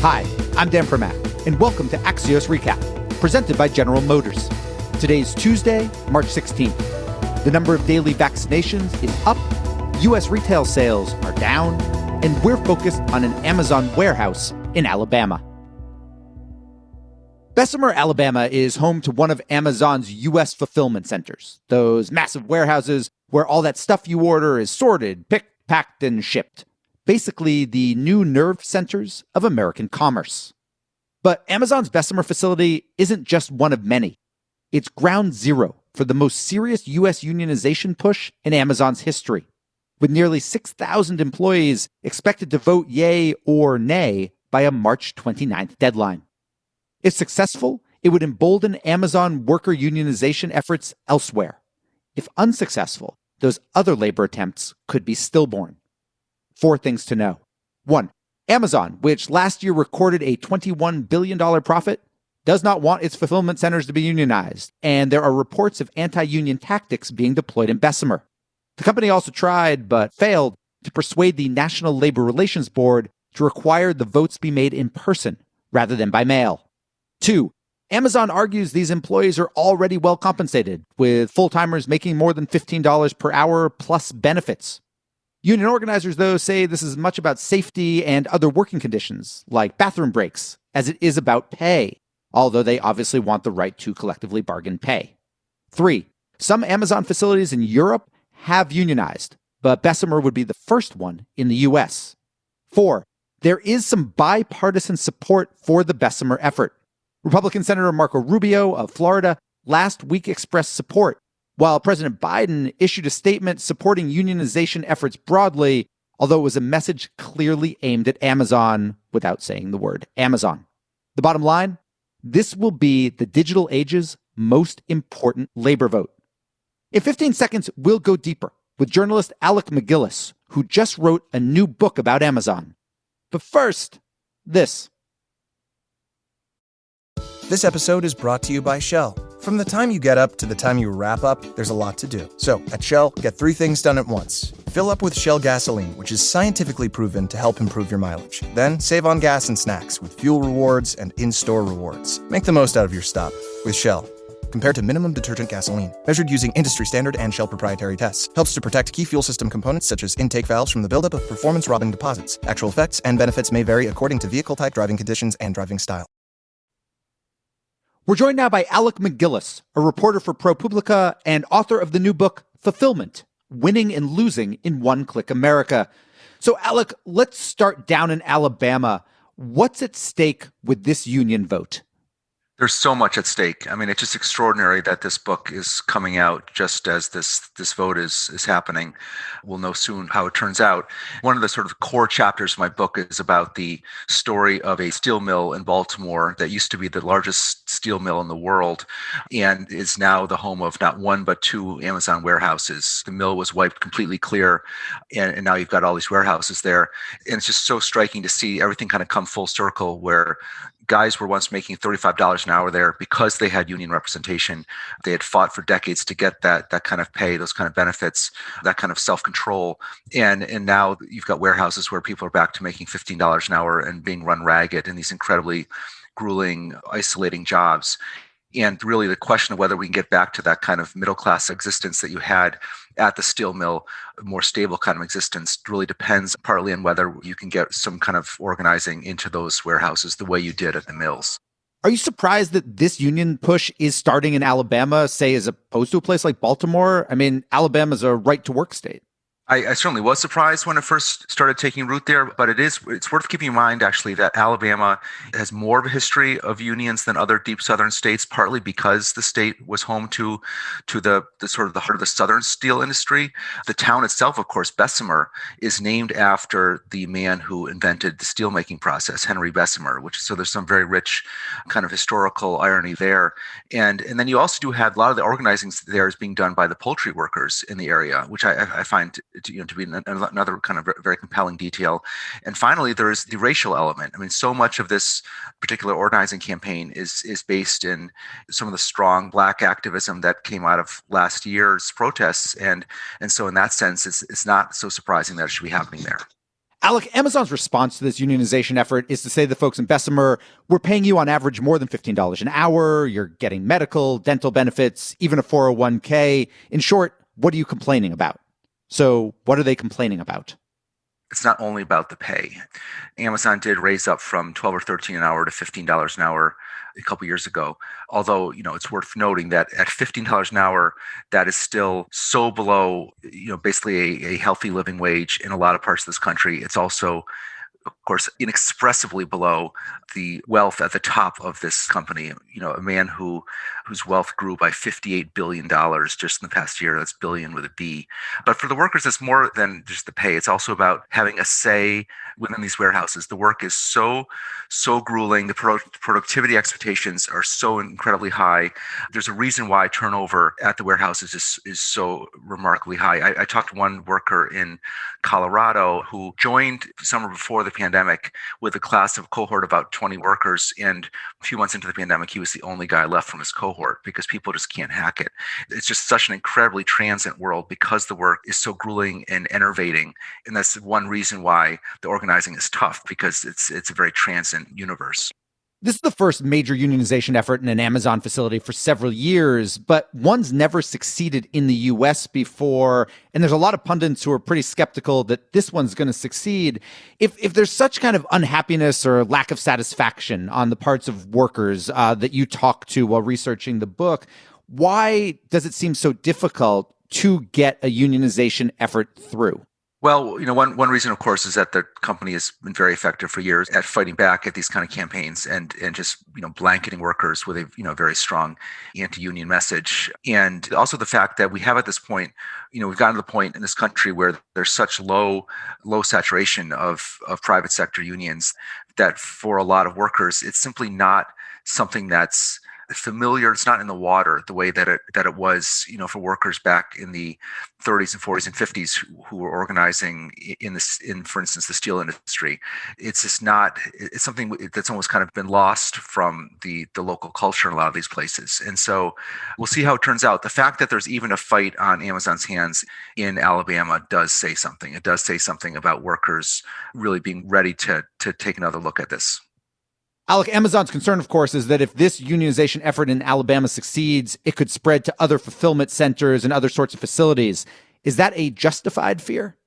Hi, I'm Dan Primack, and welcome to Axios Recap, presented by General Motors. Today's Tuesday, March 16th. The number of daily vaccinations is up, U.S. retail sales are down, and we're focused on an Amazon warehouse in Alabama. Bessemer, Alabama is home to one of Amazon's U.S. fulfillment centers, those massive warehouses where all that stuff you order is sorted, picked, packed, and shipped. Basically, the new nerve centers of American commerce. But Amazon's Bessemer facility isn't just one of many. It's ground zero for the most serious U.S. unionization push in Amazon's history, with nearly 6,000 employees expected to vote yay or nay by a March 29th deadline. If successful, it would embolden Amazon worker unionization efforts elsewhere. If unsuccessful, those other labor attempts could be stillborn. 4 things to know. 1. Amazon, which last year recorded a $21 billion profit, does not want its fulfillment centers to be unionized, and there are reports of anti-union tactics being deployed in Bessemer. The company also tried, but failed, to persuade the National Labor Relations Board to require the votes be made in person rather than by mail. 2. Amazon argues these employees are already well compensated, with full-timers making more than $15 per hour plus benefits. Union organizers, though, say this is as much about safety and other working conditions, like bathroom breaks, as it is about pay, although they obviously want the right to collectively bargain pay. 3. Some Amazon facilities in Europe have unionized, but Bessemer would be the first one in the U.S. 4. There is some bipartisan support for the Bessemer effort. Republican Senator Marco Rubio of Florida last week expressed support, while President Biden issued a statement supporting unionization efforts broadly, although it was a message clearly aimed at Amazon without saying the word Amazon. The bottom line, this will be the digital age's most important labor vote. In 15 seconds, we'll go deeper with journalist Alec McGillis, who just wrote a new book about Amazon. But first, this. This episode is brought to you by Shell. From the time you get up to the time you wrap up, there's a lot to do. So, at Shell, get 3 things done at once. Fill up with Shell gasoline, which is scientifically proven to help improve your mileage. Then, save on gas and snacks with fuel rewards and in-store rewards. Make the most out of your stop with Shell. Compared to minimum detergent gasoline, measured using industry standard and Shell proprietary tests. Helps to protect key fuel system components such as intake valves from the buildup of performance-robbing deposits. Actual effects and benefits may vary according to vehicle type, driving conditions, and driving style. We're joined now by Alec McGillis, a reporter for ProPublica and author of the new book, Fulfillment, Winning and Losing in One-Click America. So, Alec, let's start down in Alabama. What's at stake with this union vote? There's so much at stake. I mean, it's just extraordinary that this book is coming out just as this vote is happening. We'll know soon how it turns out. One of the sort of core chapters of my book is about the story of a steel mill in Baltimore that used to be the largest steel mill in the world and is now the home of not one but 2 Amazon warehouses. The mill was wiped completely clear, and now you've got all these warehouses there. And it's just so striking to see everything kind of come full circle, where guys were once making $35 an hour there because they had union representation. They had fought for decades to get that kind of pay, those kind of benefits, that kind of self-control. And now you've got warehouses where people are back to making $15 an hour and being run ragged in these incredibly grueling, isolating jobs. And really the question of whether we can get back to that kind of middle-class existence that you had at the steel mill, a more stable kind of existence, really depends partly on whether you can get some kind of organizing into those warehouses the way you did at the mills. Are you surprised that this union push is starting in Alabama, say, as opposed to a place like Baltimore? I mean, Alabama's a right-to-work state. I certainly was surprised when it first started taking root there, but it's worth keeping in mind, actually, that Alabama has more of a history of unions than other deep southern states, partly because the state was home to the sort of the heart of the southern steel industry. The town itself, of course, Bessemer, is named after the man who invented the steelmaking process, Henry Bessemer, so there's some very rich kind of historical irony there. And then you also do have a lot of the organizing there is being done by the poultry workers in the area, which I find to be another kind of very compelling detail. And finally, there is the racial element. I mean, so much of this particular organizing campaign is based in some of the strong Black activism that came out of last year's protests. And so in that sense, it's not so surprising that it should be happening there. Alec, Amazon's response to this unionization effort is to say to the folks in Bessemer, we're paying you on average more than $15 an hour. You're getting medical, dental benefits, even a 401k. In short, what are you complaining about? So what are they complaining about? It's not only about the pay. Amazon did raise up from 12 or 13 an hour to $15 an hour a couple years ago. Although, it's worth noting that at $15 an hour, that is still so below, basically a healthy living wage in a lot of parts of this country. It's also, of course, inexpressively below the wealth at the top of this company. A man whose wealth grew by $58 billion just in the past year. That's billion with a B. But for the workers, it's more than just the pay. It's also about having a say within these warehouses. The work is so grueling. The productivity expectations are so incredibly high. There's a reason why turnover at the warehouses is so remarkably high. I talked to one worker in Colorado who joined summer before the pandemic with a cohort of about 20 workers. And a few months into the pandemic, he was the only guy left from his cohort because people just can't hack it. It's just such an incredibly transient world because the work is so grueling and enervating. And that's one reason why the organizing is tough, because it's a very transient universe. This is the first major unionization effort in an Amazon facility for several years, but one's never succeeded in the U.S. before. And there's a lot of pundits who are pretty skeptical that this one's going to succeed. If there's such kind of unhappiness or lack of satisfaction on the parts of workers that you talk to while researching the book, why does it seem so difficult to get a unionization effort through? Well, one reason, of course, is that the company has been very effective for years at fighting back at these kind of campaigns and just, blanketing workers with a very strong anti-union message. And also the fact that we have at this point, we've gotten to the point in this country where there's such low saturation of private sector unions that for a lot of workers, it's simply not something that's familiar. It's not in the water the way that it was, for workers back in the 30s and 40s and 50s who were organizing in, for instance, the steel industry. It's just not. It's something that's almost kind of been lost from the local culture in a lot of these places. And so we'll see how it turns out. The fact that there's even a fight on Amazon's hands in Alabama does say something. It does say something about workers really being ready to take another look at this. Alec, Amazon's concern, of course, is that if this unionization effort in Alabama succeeds, it could spread to other fulfillment centers and other sorts of facilities. Is that a justified fear?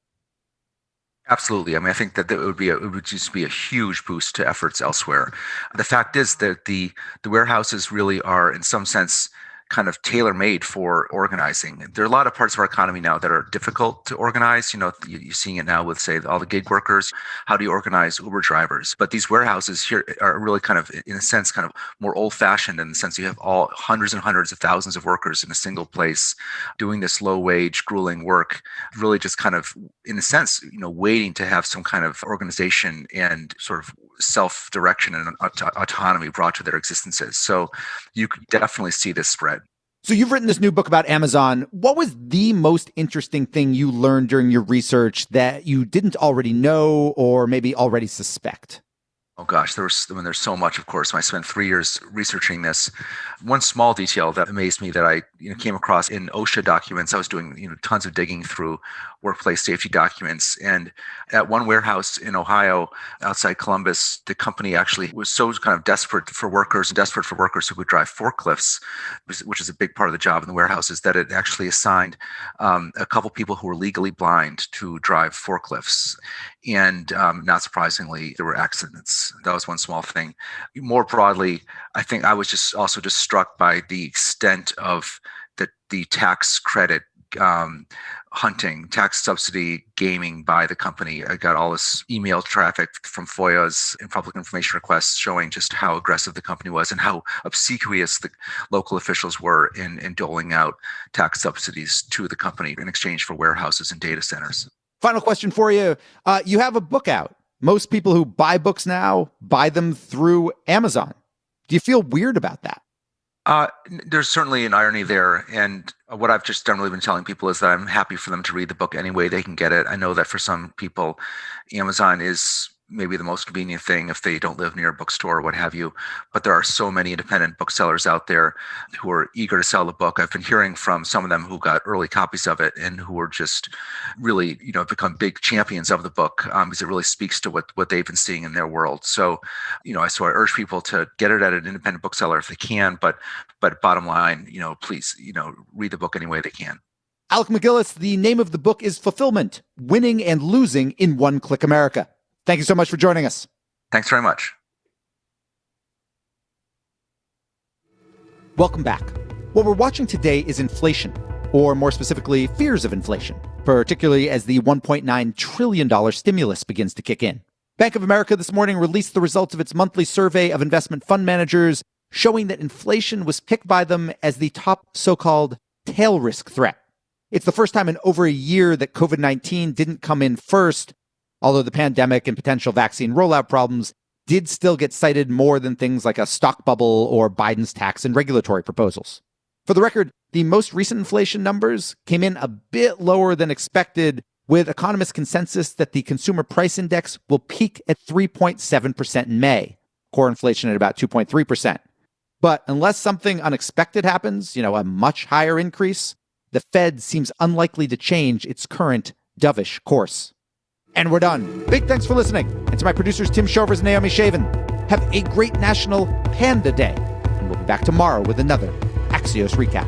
Absolutely. I mean, I think that it would just be a huge boost to efforts elsewhere. The fact is that the warehouses really are, in some sense, kind of tailor-made for organizing. There are a lot of parts of our economy now that are difficult to organize. You're seeing it now with, say, all the gig workers. How do you organize Uber drivers? But these warehouses here are really kind of, in a sense, kind of more old-fashioned in the sense you have all hundreds and hundreds of thousands of workers in a single place doing this low-wage, grueling work, really just kind of, in a sense, waiting to have some kind of organization and sort of self-direction and autonomy brought to their existences. So you could definitely see this spread. So you've written this new book about Amazon. What was the most interesting thing you learned during your research that you didn't already know or maybe already suspect? Oh gosh, there's so much, of course. I spent 3 years researching this. One small detail that amazed me that I came across in OSHA documents. I was doing tons of digging through workplace safety documents, and at one warehouse in Ohio, outside Columbus, the company actually was so kind of desperate for workers who could drive forklifts, which is a big part of the job in the warehouses, that it actually assigned a couple people who were legally blind to drive forklifts. And not surprisingly, there were accidents. That was one small thing. More broadly, I think I was just struck by the extent of the tax credit hunting, tax subsidy gaming by the company. I got all this email traffic from FOIAs and public information requests showing just how aggressive the company was and how obsequious the local officials were in doling out tax subsidies to the company in exchange for warehouses and data centers. Final question for you. You have a book out. Most people who buy books now buy them through Amazon. Do you feel weird about that? There's certainly an irony there. And what I've just generally been telling people is that I'm happy for them to read the book any way they can get it. I know that for some people, Amazon is maybe the most convenient thing if they don't live near a bookstore or what have you. But there are so many independent booksellers out there who are eager to sell the book. I've been hearing from some of them who got early copies of it and who are just really, become big champions of the book because it really speaks to what they've been seeing in their world. So, so I urge people to get it at an independent bookseller if they can. But bottom line, please, read the book any way they can. Alec MacGillis, the name of the book is Fulfillment: Winning and Losing in One-Click America. Thank you so much for joining us. Thanks very much. Welcome back. What we're watching today is inflation, or more specifically, fears of inflation, particularly as the $1.9 trillion stimulus begins to kick in. Bank of America this morning released the results of its monthly survey of investment fund managers, showing that inflation was picked by them as the top so-called tail risk threat. It's the first time in over a year that COVID-19 didn't come in first, although the pandemic and potential vaccine rollout problems did still get cited more than things like a stock bubble or Biden's tax and regulatory proposals. For the record, the most recent inflation numbers came in a bit lower than expected, with economists' consensus that the consumer price index will peak at 3.7% in May, core inflation at about 2.3%. But unless something unexpected happens, a much higher increase, the Fed seems unlikely to change its current dovish course. And we're done. Big thanks for listening. And to my producers, Tim Shovers and Naomi Shaven. Have a great National Panda Day. And we'll be back tomorrow with another Axios Recap.